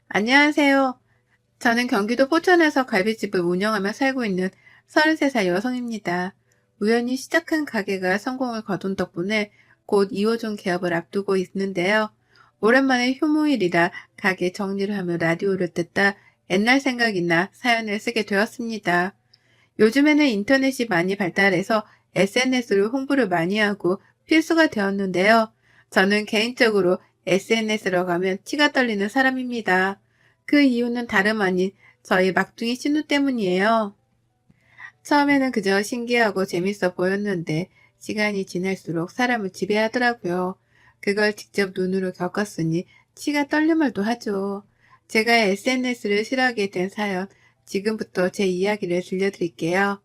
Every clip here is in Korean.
안녕하세요. 저는 경기도 포천에서 갈비집을 운영하며 살고 있는 33살 여성입니다. 우연히 시작한 가게가 성공을 거둔 덕분에 곧 2호점 개업을 앞두고 있는데요. 오랜만에 휴무일이라 가게 정리를 하며 라디오를 듣다 옛날 생각이 나 사연을 쓰게 되었습니다. 요즘에는 인터넷이 많이 발달해서 SNS로 홍보를 많이 하고 필수가 되었는데요. 저는 개인적으로 SNS로 가면 치가 떨리는 사람입니다. 그 이유는 다름 아닌 저희 막둥이 신우 때문이에요. 처음에는 그저 신기하고 재밌어 보였는데 시간이 지날수록 사람을 지배하더라고요. 그걸 직접 눈으로 겪었으니 치가 떨림을도 하죠. 제가 SNS를 싫어하게 된 사연, 지금부터 제 이야기를 들려드릴게요.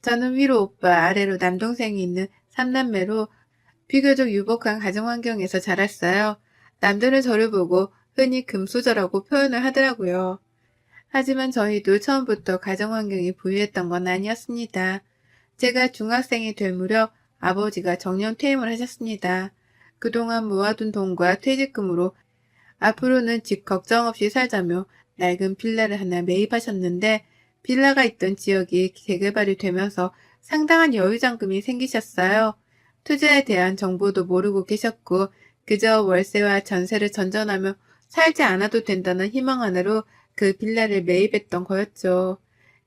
저는 위로 오빠, 아래로 남동생이 있는 3남매로 비교적 유복한 가정 환경에서 자랐어요. 남들은 저를 보고 흔히 금수저라고 표현을 하더라고요. 하지만 저희도 처음부터 가정 환경이 부유했던 건 아니었습니다. 제가 중학생이 될 무렵 아버지가 정년 퇴임을 하셨습니다. 그동안 모아둔 돈과 퇴직금으로 앞으로는 집 걱정 없이 살자며 낡은 빌라를 하나 매입하셨는데 빌라가 있던 지역이 재개발이 되면서 상당한 여유자금이 생기셨어요. 투자에 대한 정보도 모르고 계셨고 그저 월세와 전세를 전전하며 살지 않아도 된다는 희망 하나로 그 빌라를 매입했던 거였죠.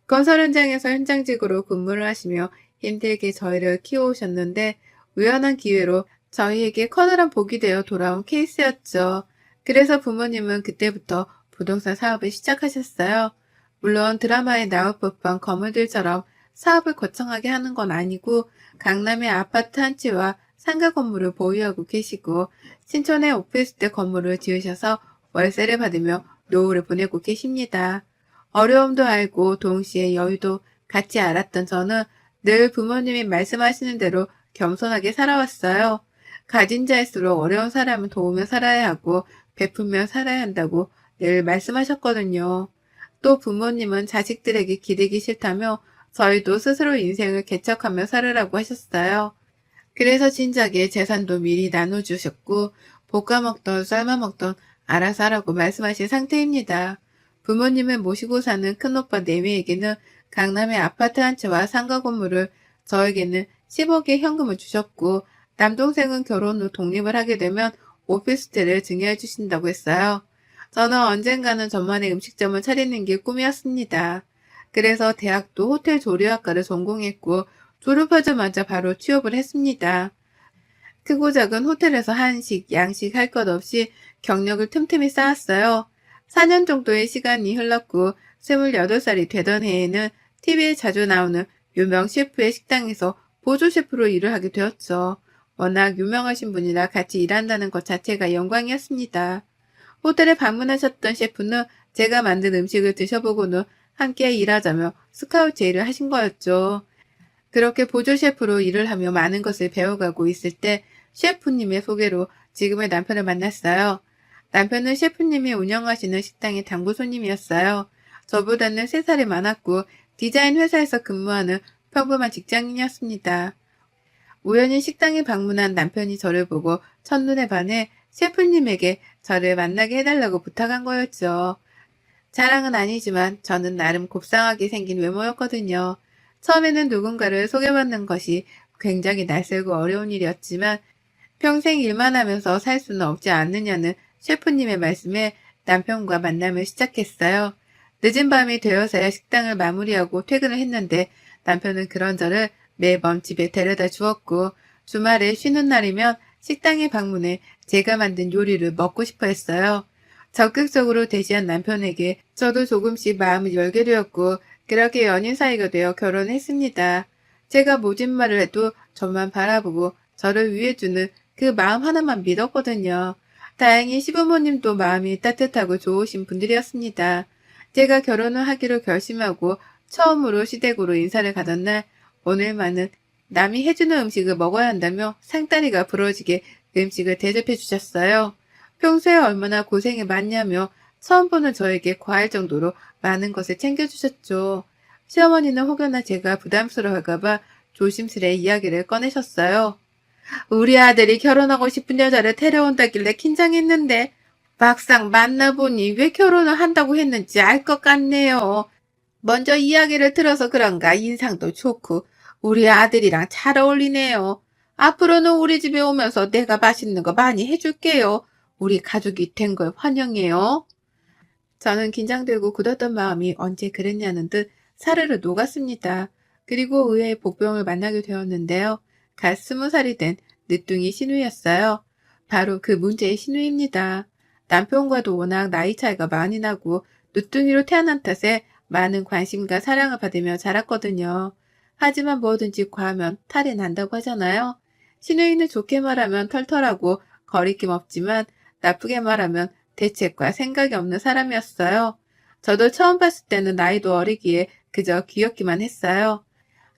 건설 현장에서 현장직으로 근무를 하시며 힘들게 저희를 키워오셨는데 우연한 기회로 저희에게 커다란 복이 되어 돌아온 케이스였죠. 그래서 부모님은 그때부터 부동산 사업을 시작하셨어요. 물론 드라마에 나올 법한 거물들처럼 사업을 거창하게 하는 건 아니고 강남의 아파트 한 채와 상가 건물을 보유하고 계시고 신촌에 오피스텔 건물을 지으셔서 월세를 받으며 노후를 보내고 계십니다. 어려움도 알고 동시에 여유도 같이 알았던 저는 늘 부모님이 말씀하시는 대로 겸손하게 살아왔어요. 가진 자일수록 어려운 사람을 도우며 살아야 하고 베풀며 살아야 한다고 늘 말씀하셨거든요. 또 부모님은 자식들에게 기대기 싫다며 저희도 스스로 인생을 개척하며 살으라고 하셨어요. 그래서 진작에 재산도 미리 나눠주셨고 볶아먹던 삶아먹던 알아서 하라고 말씀하신 상태입니다. 부모님을 모시고 사는 큰오빠 내외에게는 강남의 아파트 한 채와 상가 건물을 저에게는 10억의 현금을 주셨고 남동생은 결혼 후 독립을 하게 되면 오피스텔을 증여해 주신다고 했어요. 저는 언젠가는 저만의 음식점을 차리는 게 꿈이었습니다. 그래서 대학도 호텔 조리학과를 전공했고 졸업하자마자 바로 취업을 했습니다. 크고 작은 호텔에서 한식, 양식 할 것 없이 경력을 틈틈이 쌓았어요. 4년 정도의 시간이 흘렀고 28살이 되던 해에는 TV에 자주 나오는 유명 셰프의 식당에서 보조 셰프로 일을 하게 되었죠. 워낙 유명하신 분이라 같이 일한다는 것 자체가 영광이었습니다. 호텔에 방문하셨던 셰프는 제가 만든 음식을 드셔보고는 함께 일하자며 스카우트 일을 하신 거였죠. 그렇게 보조 셰프로 일을 하며 많은 것을 배워가고 있을 때 셰프님의 소개로 지금의 남편을 만났어요. 남편은 셰프님이 운영하시는 식당의 당부 손님이었어요. 저보다는 3살이 많았고 디자인 회사에서 근무하는 평범한 직장인이었습니다. 우연히 식당에 방문한 남편이 저를 보고 첫눈에 반해 셰프님에게 저를 만나게 해달라고 부탁한 거였죠. 자랑은 아니지만 저는 나름 곱상하게 생긴 외모였거든요. 처음에는 누군가를 소개받는 것이 굉장히 낯설고 어려운 일이었지만 평생 일만 하면서 살 수는 없지 않느냐는 셰프님의 말씀에 남편과 만남을 시작했어요. 늦은 밤이 되어서야 식당을 마무리하고 퇴근을 했는데 남편은 그런 저를 매번 집에 데려다 주었고 주말에 쉬는 날이면 식당에 방문해 제가 만든 요리를 먹고 싶어 했어요. 적극적으로 대시한 남편에게 저도 조금씩 마음을 열게 되었고 그렇게 연인 사이가 되어 결혼했습니다. 제가 모진 말을 해도 저만 바라보고 저를 위해주는 그 마음 하나만 믿었거든요. 다행히 시부모님도 마음이 따뜻하고 좋으신 분들이었습니다. 제가 결혼을 하기로 결심하고 처음으로 시댁으로 인사를 가던 날 오늘만은 남이 해주는 음식을 먹어야 한다며 상다리가 부러지게 음식을 대접해 주셨어요. 평소에 얼마나 고생이 많냐며 처음 보는 저에게 과할 정도로 많은 것을 챙겨주셨죠. 시어머니는 혹여나 제가 부담스러워할까봐 조심스레 이야기를 꺼내셨어요. 우리 아들이 결혼하고 싶은 여자를 데려온다길래 긴장했는데 막상 만나보니 왜 결혼을 한다고 했는지 알 것 같네요. 먼저 이야기를 들어서 그런가 인상도 좋고 우리 아들이랑 잘 어울리네요. 앞으로는 우리 집에 오면서 내가 맛있는 거 많이 해줄게요. 우리 가족이 된 걸 환영해요. 저는 긴장되고 굳었던 마음이 언제 그랬냐는 듯 사르르 녹았습니다. 그리고 의외의 복병을 만나게 되었는데요. 갓 20살이 된 늦둥이 신우였어요. 바로 그 문제의 신우입니다. 남편과도 워낙 나이 차이가 많이 나고 늦둥이로 태어난 탓에 많은 관심과 사랑을 받으며 자랐거든요. 하지만 뭐든지 과하면 탈이 난다고 하잖아요. 신우이는 좋게 말하면 털털하고 거리낌 없지만 나쁘게 말하면 대책과 생각이 없는 사람이었어요. 저도 처음 봤을 때는 나이도 어리기에 그저 귀엽기만 했어요.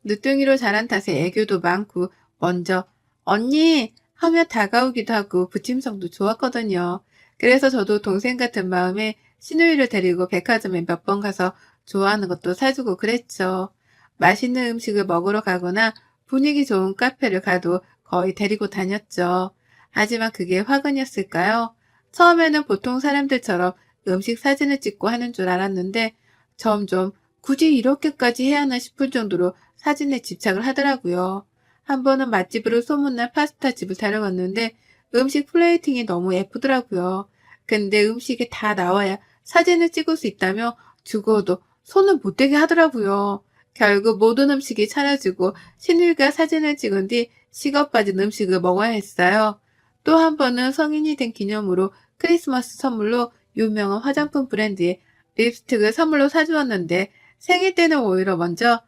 늦둥이로 자란 탓에 애교도 많고 먼저 언니 하며 다가오기도 하고 부침성도 좋았거든요. 그래서 저도 동생 같은 마음에 신우이를 데리고 백화점에 몇 번 가서 좋아하는 것도 사주고 그랬죠. 맛있는 음식을 먹으러 가거나 분위기 좋은 카페를 가도 거의 데리고 다녔죠. 하지만 그게 화근이었을까요? 처음에는 보통 사람들처럼 음식 사진을 찍고 하는 줄 알았는데 점점 굳이 이렇게까지 해야 하나 싶을 정도로 사진에 집착을 하더라고요. 한 번은 맛집으로 소문난 파스타 집을 다녀갔는데 음식 플레이팅이 너무 예쁘더라고요. 근데 음식이 다 나와야 사진을 찍을 수 있다며 죽어도 손을 못 대게 하더라고요. 결국 모든 음식이 차려지고 신일과 사진을 찍은 뒤 식어 빠진 음식을 먹어야 했어요. 또 한 번은 성인이 된 기념으로 크리스마스 선물로 유명한 화장품 브랜드의 립스틱을 선물로 사주었는데 생일 때는 오히려 먼저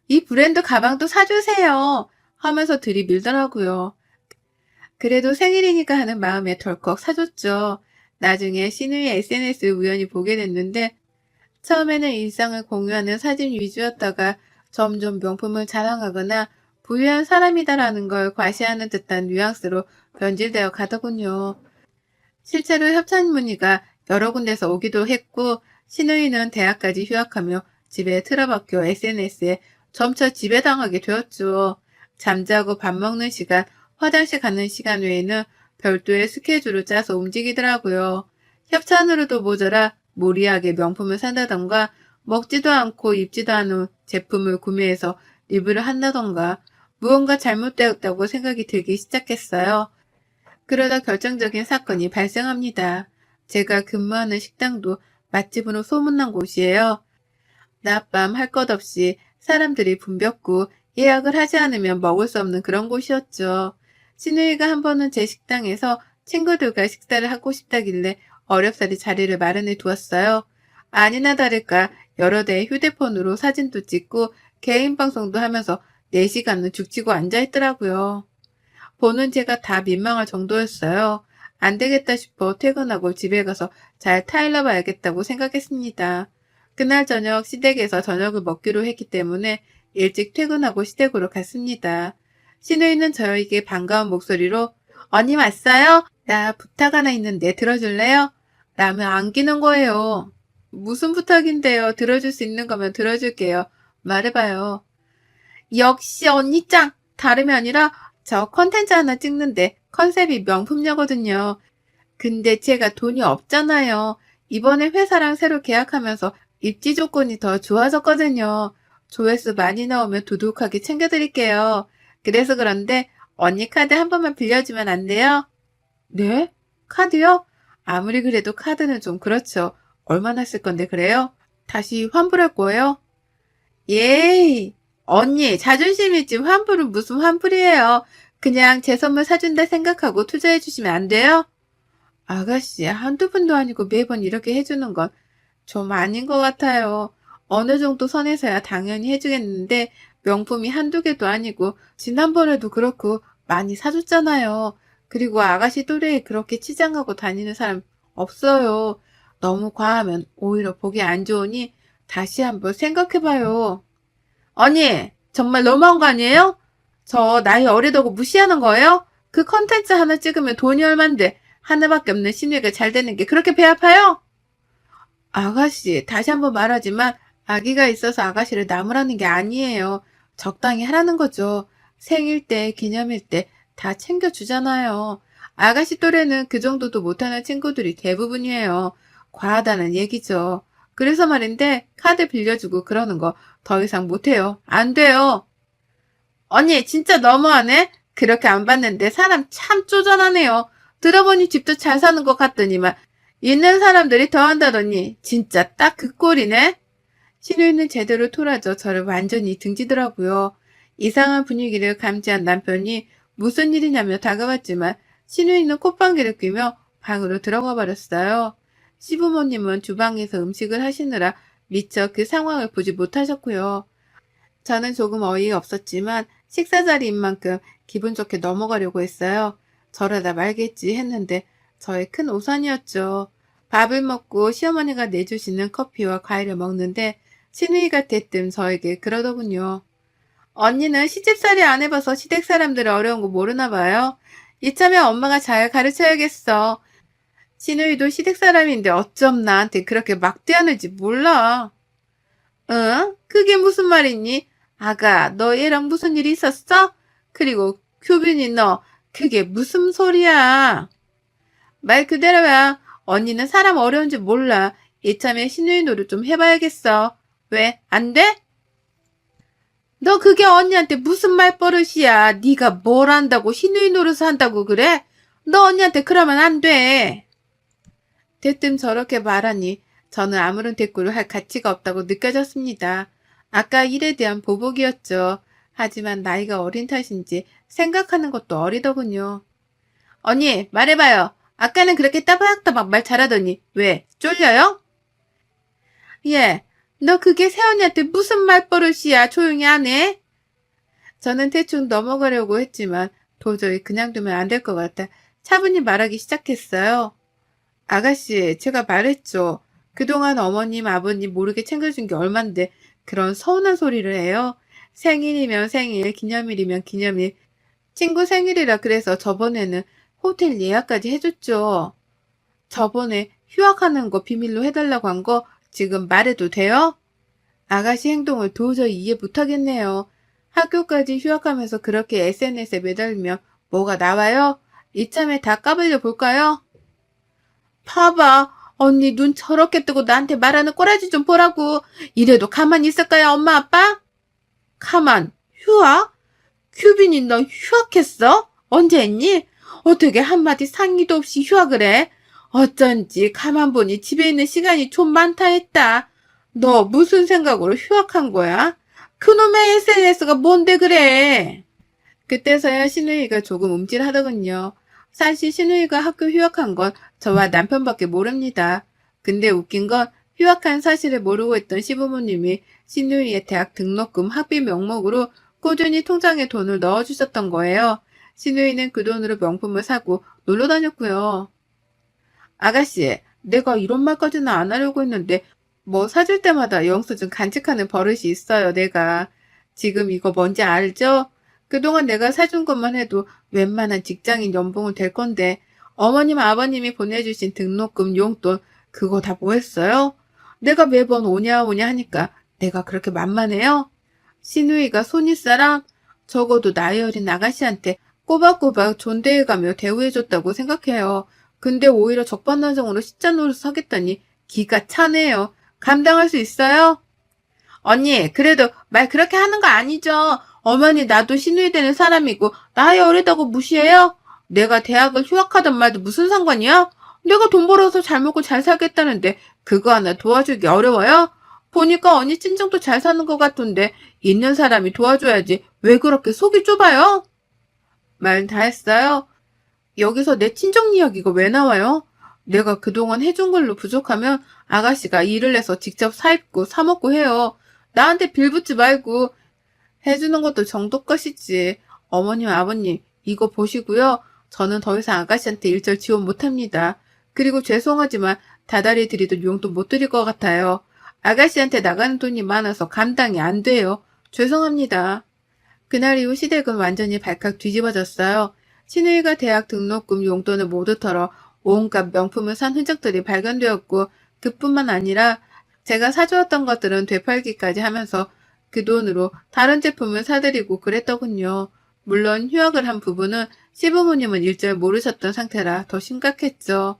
이 브랜드 가방도 사주세요 하면서 들이밀더라고요. 그래도 생일이니까 하는 마음에 덜컥 사줬죠. 나중에 신우의 SNS를 우연히 보게 됐는데 처음에는 일상을 공유하는 사진 위주였다가 점점 명품을 자랑하거나 부유한 사람이다라는 걸 과시하는 듯한 뉘앙스로 변질되어 가더군요. 실제로 협찬 문의가 여러 군데서 오기도 했고 신우이는 대학까지 휴학하며 집에 틀어박혀 SNS에 점차 지배당하게 되었죠. 잠자고 밥 먹는 시간, 화장실 가는 시간 외에는 별도의 스케줄을 짜서 움직이더라고요. 협찬으로도 모자라 무리하게 명품을 산다던가 먹지도 않고 입지도 않은 제품을 구매해서 리뷰를 한다던가 무언가 잘못되었다고 생각이 들기 시작했어요. 그러다 결정적인 사건이 발생합니다. 제가 근무하는 식당도 맛집으로 소문난 곳이에요. 낮밤 할 것 없이 사람들이 붐볐고 예약을 하지 않으면 먹을 수 없는 그런 곳이었죠. 신우이가 한 번은 제 식당에서 친구들과 식사를 하고 싶다길래 어렵사리 자리를 마련해 두었어요. 아니나 다를까 여러 대의 휴대폰으로 사진도 찍고 개인 방송도 하면서 4시간은 죽치고 앉아있더라고요. 보는 제가 다 민망할 정도였어요. 안 되겠다 싶어 퇴근하고 집에 가서 잘 타일러 봐야겠다고 생각했습니다. 그날 저녁 시댁에서 저녁을 먹기로 했기 때문에 일찍 퇴근하고 시댁으로 갔습니다. 신우이는 저에게 반가운 목소리로 언니 왔어요? 나 부탁 하나 있는데 들어줄래요? 라며 안기는 거예요. 무슨 부탁인데요? 들어줄 수 있는 거면 들어줄게요. 말해봐요. 역시 언니 짱! 다름이 아니라 저 컨텐츠 하나 찍는데 컨셉이 명품녀거든요. 근데 제가 돈이 없잖아요. 이번에 회사랑 새로 계약하면서 입지 조건이 더 좋아졌거든요. 조회수 많이 나오면 두둑하게 챙겨드릴게요. 그래서 그런데 언니 카드 한 번만 빌려주면 안 돼요? 네? 카드요? 아무리 그래도 카드는 좀 그렇죠. 얼마나 쓸 건데 그래요? 다시 환불할 거예요? 예이! 언니, 자존심 있지 환불은 무슨 환불이에요. 그냥 제 선물 사준다 생각하고 투자해 주시면 안 돼요? 아가씨, 한두 번도 아니고 매번 이렇게 해주는 건 좀 아닌 것 같아요. 어느 정도 선에서야 당연히 해주겠는데 명품이 한두 개도 아니고 지난번에도 그렇고 많이 사줬잖아요. 그리고 아가씨 또래에 그렇게 치장하고 다니는 사람 없어요. 너무 과하면 오히려 보기 안 좋으니 다시 한번 생각해봐요. 언니, 정말 너무한 거 아니에요? 저 나이 어리다고 무시하는 거예요? 그 컨텐츠 하나 찍으면 돈이 얼만데 하나밖에 없는 신우이가 잘 되는 게 그렇게 배 아파요? 아가씨, 다시 한번 말하지만 아기가 있어서 아가씨를 나무라는 게 아니에요. 적당히 하라는 거죠. 생일 때, 기념일 때 다 챙겨주잖아요. 아가씨 또래는 그 정도도 못하는 친구들이 대부분이에요. 과하다는 얘기죠. 그래서 말인데 카드 빌려주고 그러는 거 더 이상 못해요. 안 돼요. 언니 진짜 너무하네. 그렇게 안 봤는데 사람 참 쪼잔하네요. 들어보니 집도 잘 사는 것 같더니만 있는 사람들이 더 한다더니 진짜 딱 그 꼴이네. 신우이는 제대로 토라져 저를 완전히 등지더라고요. 이상한 분위기를 감지한 남편이 무슨 일이냐며 다가왔지만 신우이는 콧방귀를 뀌며 방으로 들어가 버렸어요. 시부모님은 주방에서 음식을 하시느라 미처 그 상황을 보지 못하셨고요. 저는 조금 어이없었지만 식사 자리인 만큼 기분 좋게 넘어가려고 했어요. 저러다 말겠지 했는데 저의 큰 오산이었죠. 밥을 먹고 시어머니가 내주시는 커피와 과일을 먹는데 시누이가 대뜸 저에게 그러더군요. 언니는 시집살이 안 해봐서 시댁 사람들 어려운 거 모르나 봐요. 이참에 엄마가 잘 가르쳐야겠어. 시누이도 시댁 사람인데 어쩜 나한테 그렇게 막대하는지 몰라. 응? 그게 무슨 말이니? 아가, 너 얘랑 무슨 일 있었어? 그리고 규빈이 너, 그게 무슨 소리야? 말 그대로야. 언니는 사람 어려운지 몰라. 이참에 시누이 노릇 좀 해봐야겠어. 왜? 안 돼? 너 그게 언니한테 무슨 말버릇이야. 네가 뭘 안다고 시누이 노릇을 한다고 그래? 너 언니한테 그러면 안 돼. 대뜸 저렇게 말하니 저는 아무런 대꾸를 할 가치가 없다고 느껴졌습니다. 아까 일에 대한 보복이었죠. 하지만 나이가 어린 탓인지 생각하는 것도 어리더군요. 언니, 말해봐요. 아까는 그렇게 따박따박 말 잘하더니 왜? 쫄려요? 예, 너 그게 새언니한테 무슨 말버릇이야. 조용히 안 해? 저는 대충 넘어가려고 했지만 도저히 그냥 두면 안 될 것 같아 차분히 말하기 시작했어요. 아가씨, 제가 말했죠. 그동안 어머님, 아버님 모르게 챙겨준 게 얼만데 그런 서운한 소리를 해요. 생일이면 생일, 기념일이면 기념일. 친구 생일이라 그래서 저번에는 호텔 예약까지 해줬죠. 저번에 휴학하는 거 비밀로 해달라고 한 거 지금 말해도 돼요? 아가씨 행동을 도저히 이해 못하겠네요. 학교까지 휴학하면서 그렇게 SNS에 매달리면 뭐가 나와요? 이참에 다 까불려 볼까요? 봐봐. 언니 눈 저렇게 뜨고 나한테 말하는 꼬라지 좀 보라고. 이래도 가만히 있을까요, 엄마, 아빠? 가만. 휴학? 규빈이 너 휴학했어? 언제 했니? 어떻게 한마디 상의도 없이 휴학을 해? 어쩐지 가만 보니 집에 있는 시간이 좀 많다 했다. 너 무슨 생각으로 휴학한 거야? 그놈의 SNS가 뭔데 그래? 그때서야 신우이가 조금 움찔하더군요. 사실 신우이가 학교 휴학한 건 저와 남편밖에 모릅니다. 근데 웃긴 건 휴학한 사실을 모르고 있던 시부모님이 신우이의 대학 등록금 학비 명목으로 꾸준히 통장에 돈을 넣어주셨던 거예요. 신우이는 그 돈으로 명품을 사고 놀러 다녔고요. 아가씨, 내가 이런 말까지는 안 하려고 했는데 뭐 사줄 때마다 영수증 간직하는 버릇이 있어요, 내가. 지금 이거 뭔지 알죠? 그동안 내가 사준 것만 해도 웬만한 직장인 연봉은 될 건데 어머님 아버님이 보내주신 등록금 용돈 그거 다 뭐 했어요? 내가 매번 오냐 오냐 하니까 내가 그렇게 만만해요? 시누이가 손윗사람? 적어도 나이 어린 아가씨한테 꼬박꼬박 존대해가며 대우해줬다고 생각해요. 근데 오히려 적반하장으로 시자 노릇을 하겠다니 기가 차네요. 감당할 수 있어요? 언니, 그래도 말 그렇게 하는 거 아니죠? 어머니, 나도 시누이 되는 사람이고 나이 어리다고 무시해요? 내가 대학을 휴학하던 말도 무슨 상관이야? 내가 돈 벌어서 잘 먹고 잘 살겠다는데 그거 하나 도와주기 어려워요? 보니까 언니 친정도 잘 사는 것 같던데 있는 사람이 도와줘야지 왜 그렇게 속이 좁아요? 말 다 했어요? 여기서 내 친정 이야기가 왜 나와요? 내가 그동안 해준 걸로 부족하면 아가씨가 일을 해서 직접 사입고 사먹고 해요. 나한테 빌붙지 말고 해주는 것도 정도 것이지. 어머님, 아버님, 이거 보시고요. 저는 더 이상 아가씨한테 일절 지원 못합니다. 그리고 죄송하지만 다달이 드리던 용돈 못 드릴 것 같아요. 아가씨한테 나가는 돈이 많아서 감당이 안 돼요. 죄송합니다. 그날 이후 시댁은 완전히 발칵 뒤집어졌어요. 신우이가 대학 등록금 용돈을 모두 털어 온갖 명품을 산 흔적들이 발견되었고 그뿐만 아니라 제가 사주었던 것들은 되팔기까지 하면서 그 돈으로 다른 제품을 사드리고 그랬더군요. 물론 휴학을 한 부분은 시부모님은 일절 모르셨던 상태라 더 심각했죠.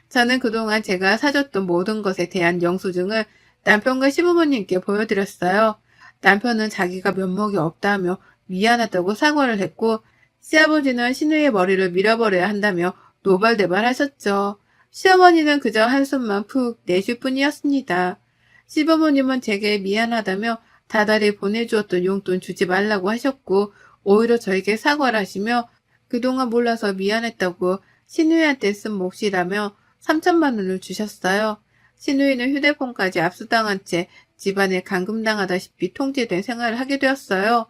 저는 그동안 제가 사줬던 모든 것에 대한 영수증을 남편과 시부모님께 보여드렸어요. 남편은 자기가 면목이 없다며 미안하다고 사과를 했고, 시아버지는 신우의 머리를 밀어버려야 한다며 노발대발 하셨죠. 시어머니는 그저 한숨만 푹 내쉴 뿐이었습니다. 시부모님은 제게 미안하다며 다달이 보내주었던 용돈 주지 말라고 하셨고, 오히려 저에게 사과를 하시며 그동안 몰라서 미안했다고 신우이한테 쓴 몫이라며 3천만 원을 주셨어요. 신우이는 휴대폰까지 압수당한 채 집안에 감금당하다시피 통제된 생활을 하게 되었어요.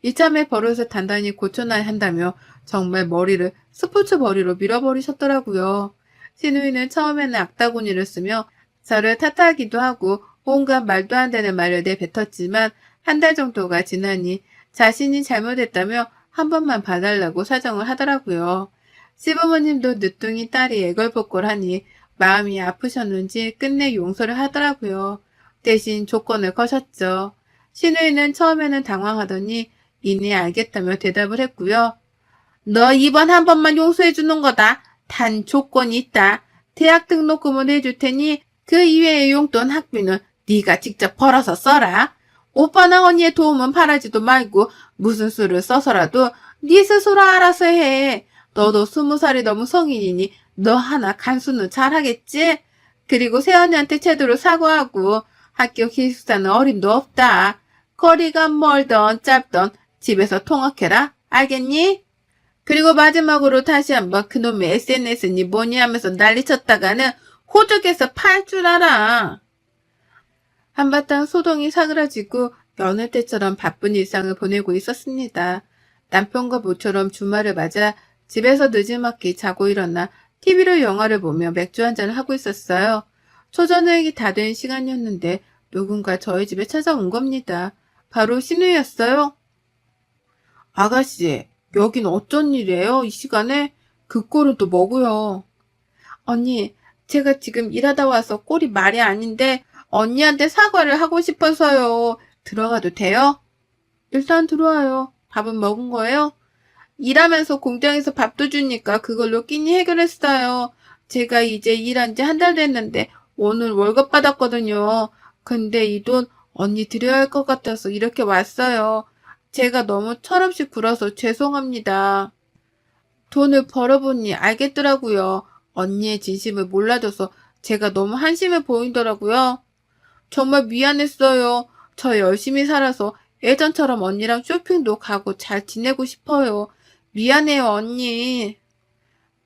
이참에 버릇을 단단히 고쳐놔야 한다며 정말 머리를 스포츠 머리로 밀어버리셨더라고요. 신우이는 처음에는 악다구니를 쓰며 저를 탓하기도 하고 온갖 말도 안 되는 말을 내뱉었지만 한 달 정도가 지나니 자신이 잘못했다며 한 번만 봐달라고 사정을 하더라고요. 시부모님도 늦둥이 딸이 애걸복걸하니 마음이 아프셨는지 끝내 용서를 하더라고요. 대신 조건을 거셨죠. 신우이는 처음에는 당황하더니 이내 알겠다며 대답을 했고요. 너 이번 한 번만 용서해 주는 거다. 단 조건이 있다. 대학 등록금은 해줄 테니 그 이외의 용돈 학비는 네가 직접 벌어서 써라. 오빠나 언니의 도움은 바라지도 말고 무슨 수를 써서라도 네 스스로 알아서 해. 너도 20살이 넘은 성인이니 너 하나 간수는 잘하겠지? 그리고 새언니한테 제대로 사과하고 학교 기숙사는 어림도 없다. 거리가 멀던 짧던 집에서 통학해라. 알겠니? 그리고 마지막으로 다시 한번 그놈의 SNS니 뭐니 하면서 난리쳤다가는 호적에서 팔 줄 알아. 한바탕 소동이 사그라지고 여느 때처럼 바쁜 일상을 보내고 있었습니다. 남편과 모처럼 주말을 맞아 집에서 늦지막히 자고 일어나 TV로 영화를 보며 맥주 한잔을 하고 있었어요. 초저녁이 다 된 시간이었는데 누군가 저희 집에 찾아온 겁니다. 바로 신우였어요. 아가씨, 여긴 어쩐 일이에요? 이 시간에? 그 꼴은 또 뭐고요? 언니, 제가 지금 일하다 와서 꼴이 말이 아닌데 언니한테 사과를 하고 싶어서요. 들어가도 돼요? 일단 들어와요. 밥은 먹은 거예요? 일하면서 공장에서 밥도 주니까 그걸로 끼니 해결했어요. 제가 이제 일한 지 한 달 됐는데 오늘 월급 받았거든요. 근데 이 돈 언니 드려야 할 것 같아서 이렇게 왔어요. 제가 너무 철없이 굴어서 죄송합니다. 돈을 벌어보니 알겠더라고요. 언니의 진심을 몰라줘서 제가 너무 한심해 보이더라고요. 정말 미안했어요. 저 열심히 살아서 예전처럼 언니랑 쇼핑도 가고 잘 지내고 싶어요. 미안해요, 언니.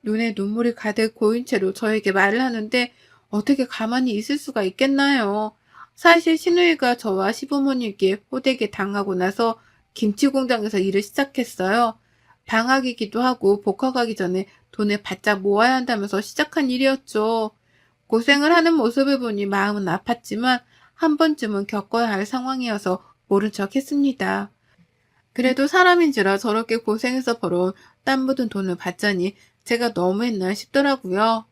눈에 눈물이 가득 고인 채로 저에게 말을 하는데 어떻게 가만히 있을 수가 있겠나요? 사실 신우이가 저와 시부모님께 호되게 당하고 나서 김치 공장에서 일을 시작했어요. 방학이기도 하고 복학하기 전에 돈을 바짝 모아야 한다면서 시작한 일이었죠. 고생을 하는 모습을 보니 마음은 아팠지만 한 번쯤은 겪어야 할 상황이어서 모른 척 했습니다. 그래도 사람인지라 저렇게 고생해서 벌어온 땀 묻은 돈을 받자니 제가 너무했나 싶더라고요.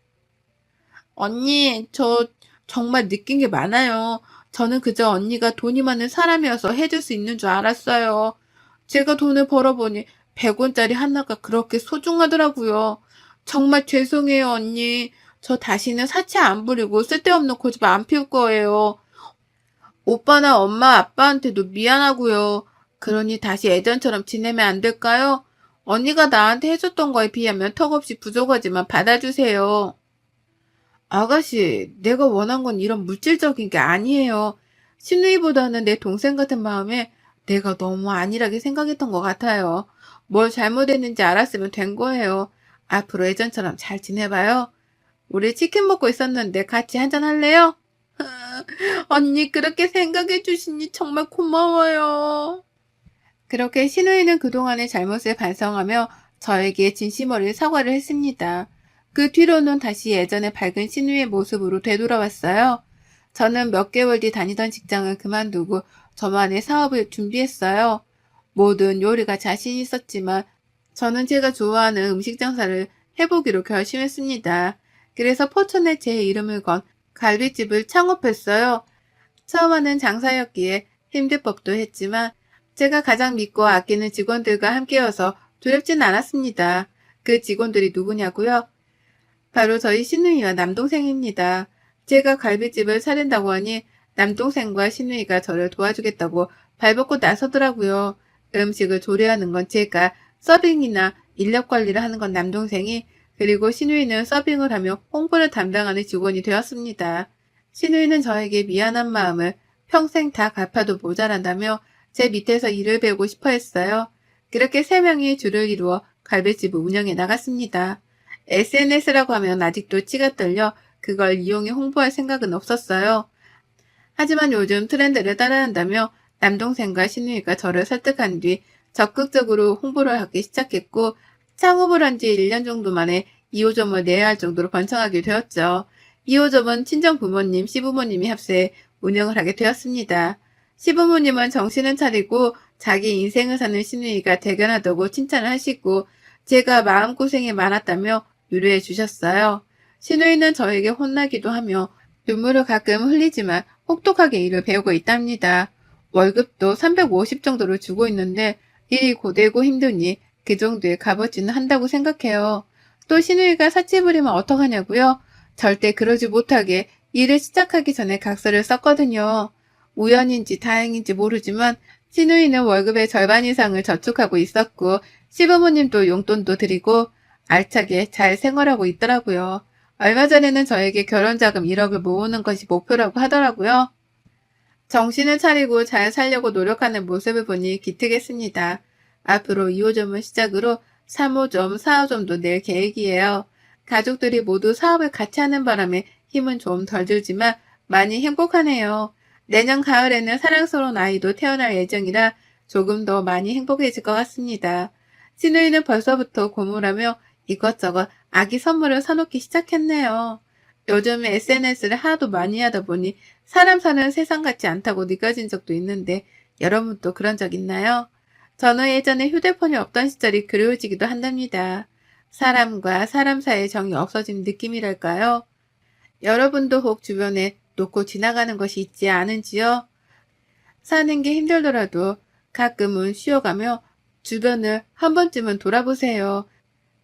언니, 저 정말 느낀 게 많아요. 저는 그저 언니가 돈이 많은 사람이어서 해줄 수 있는 줄 알았어요. 제가 돈을 벌어보니 100원짜리 하나가 그렇게 소중하더라고요. 정말 죄송해요, 언니. 저 다시는 사치 안 부리고 쓸데없는 고집 안 피울 거예요. 오빠나 엄마, 아빠한테도 미안하고요. 그러니 다시 예전처럼 지내면 안 될까요? 언니가 나한테 해줬던 거에 비하면 턱없이 부족하지만 받아주세요. 아가씨, 내가 원한 건 이런 물질적인 게 아니에요. 신우이보다는 내 동생 같은 마음에 내가 너무 안일하게 생각했던 것 같아요. 뭘 잘못했는지 알았으면 된 거예요. 앞으로 예전처럼 잘 지내봐요. 우리 치킨 먹고 있었는데 같이 한잔 할래요? 언니 그렇게 생각해 주시니 정말 고마워요. 그렇게 신우이는 그동안의 잘못을 반성하며 저에게 진심 어린 사과를 했습니다. 그 뒤로는 다시 예전의 밝은 신우이의 모습으로 되돌아왔어요. 저는 몇 개월 뒤 다니던 직장을 그만두고 저만의 사업을 준비했어요. 모든 요리가 자신 있었지만 저는 제가 좋아하는 음식 장사를 해보기로 결심했습니다. 그래서 포천에 제 이름을 건 갈비집을 창업했어요. 처음 하는 장사였기에 힘들 법도 했지만 제가 가장 믿고 아끼는 직원들과 함께여서 두렵진 않았습니다. 그 직원들이 누구냐고요? 바로 저희 시누이와 남동생입니다. 제가 갈비집을 차린다고 하니 남동생과 시누이가 저를 도와주겠다고 발벗고 나서더라고요. 음식을 조리하는 건 제가, 서빙이나 인력 관리를 하는 건 남동생이, 그리고 시누이는 서빙을 하며 홍보를 담당하는 직원이 되었습니다. 시누이는 저에게 미안한 마음을 평생 다 갚아도 모자란다며 제 밑에서 일을 배우고 싶어 했어요. 그렇게 세 명이 줄을 이루어 갈비집을 운영해 나갔습니다. SNS라고 하면 아직도 치가 떨려 그걸 이용해 홍보할 생각은 없었어요. 하지만 요즘 트렌드를 따라한다며 남동생과 시누이가 저를 설득한 뒤 적극적으로 홍보를 하기 시작했고, 창업을 한 지 1년 정도 만에 2호점을 내야 할 정도로 번창하게 되었죠. 2호점은 친정 부모님, 시부모님이 합세해 운영을 하게 되었습니다. 시부모님은 정신을 차리고 자기 인생을 사는 시누이가 대견하다고 칭찬을 하시고, 제가 마음고생이 많았다며 위로해 주셨어요. 시누이는 저에게 혼나기도 하며 눈물을 가끔 흘리지만 혹독하게 일을 배우고 있답니다. 월급도 350 정도를 주고 있는데 일이 고되고 힘드니 그 정도의 값어치는 한다고 생각해요. 또 시누이가 사치 부리면 어떡하냐고요? 절대 그러지 못하게 일을 시작하기 전에 각서를 썼거든요. 우연인지 다행인지 모르지만 시누이는 월급의 절반 이상을 저축하고 있었고, 시부모님도 용돈도 드리고 알차게 잘 생활하고 있더라고요. 얼마 전에는 저에게 결혼자금 1억을 모으는 것이 목표라고 하더라고요. 정신을 차리고 잘 살려고 노력하는 모습을 보니 기특했습니다. 앞으로 2호점을 시작으로 3호점, 4호점도 낼 계획이에요. 가족들이 모두 사업을 같이 하는 바람에 힘은 좀 덜 들지만 많이 행복하네요. 내년 가을에는 사랑스러운 아이도 태어날 예정이라 조금 더 많이 행복해질 것 같습니다. 시누이는 벌써부터 고물하며 이것저것 아기 선물을 사놓기 시작했네요. 요즘 SNS를 하도 많이 하다 보니 사람 사는 세상 같지 않다고 느껴진 적도 있는데, 여러분도 그런 적 있나요? 저는 예전에 휴대폰이 없던 시절이 그리워지기도 한답니다. 사람과 사람 사이의 정이 없어진 느낌이랄까요? 여러분도 혹 주변에 놓고 지나가는 것이 있지 않은지요? 사는 게 힘들더라도 가끔은 쉬어가며 주변을 한 번쯤은 돌아보세요.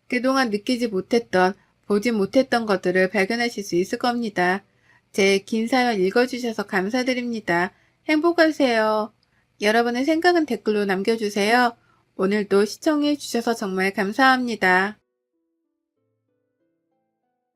그동안 느끼지 못했던, 보지 못했던 것들을 발견하실 수 있을 겁니다. 제 긴 사연 읽어주셔서 감사드립니다. 행복하세요. 여러분의 생각은 댓글로 남겨주세요. 오늘도 시청해 주셔서 정말 감사합니다.